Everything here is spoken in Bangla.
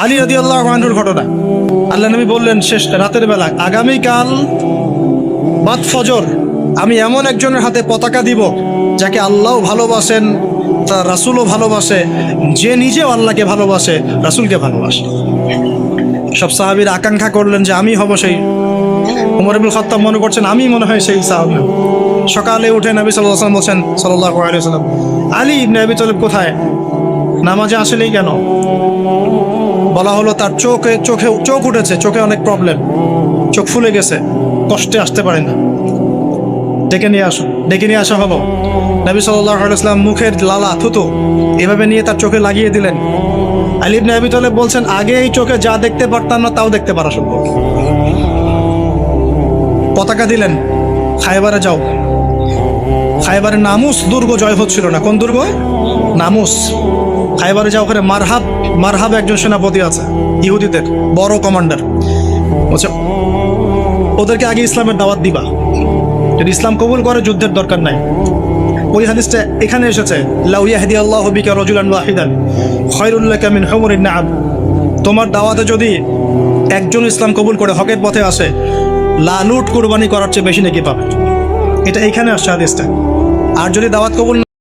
আলী রাদিয়াল্লাহু আনহুর ঘটনা। আল্লাহ নবী বললেন শেষ রাতের বেলা, আগামীকাল বাদ ফজর আমি এমন একজনের হাতে পতাকা দিব যাকে আল্লাহও ভালোবাসেন, তার রাসূলও ভালোবাসে, যে নিজেও আল্লাহকে ভালোবাসে, রাসূলকে ভালোবাসে। সব সাহাবীরা আকাঙ্ক্ষা করলেন যে আমি হব সেই। ওমর ইবনে খাত্তাব মনে করছেন আমি মনে হয় সেই সাহাবী। সকালে উঠে নবী সাল্লাল্লাহু আলাইহি ওয়াসাল্লাম বলছেন সাল্লাল্লাহু আলাইহি ওয়াসাল্লাম, আলী ইবনে আবি তালিব কোথায়? নামাজে আসলেই কেন? বলা হলো তার চোখ উঠেছে, চোখে অনেক প্রবলেম, চোখ ফুলে গেছে, কষ্টে আসতে পারে না, ডেকে নিয়ে আসা হলো। নবী সাল্লাল্লাহু আলাইহি ওয়াসাল্লাম মুখের লালা থুতু এভাবে নিয়ে তার চোখে লাগিয়ে দিলেন। আলী ইবনে আবি তালিব বলছেন আগে এই চোখে যা দেখতে পারতাম না তাও দেখতে পারা সম্ভব। পতাকা দিলেন, খায়বারে যাও। খায়বারে নামুস দুর্গ জয় হচ্ছিল না। কোন দুর্গ? নামুস। খায়বারে যাও, ওখানে মারহাব একজন সেনাপতি আছে, ইহুদিদের বড় কমান্ডার। বলছে ওদেরকে আগে ইসলামের দাওয়াত দিবা, যদি ইসলাম কবুল করে যুদ্ধের দরকার নাই। ওই হাদিসটা এখানে এসেছে, লাউ ইয়াহদিয়াল্লাহু বিকা রাজুলান ওয়াহিদান খায়রুল লাকা মিন হুমুরিন নাআম। তোমার দাওয়াতে যদি একজন ইসলাম কবুল করে হকের পথে আসে, লালুট কুরবানি করার চেয়ে বেশি নাকি পাবে। এটা এখানে আসছে হাদিসটা। আর যদি দাওয়াত কবুল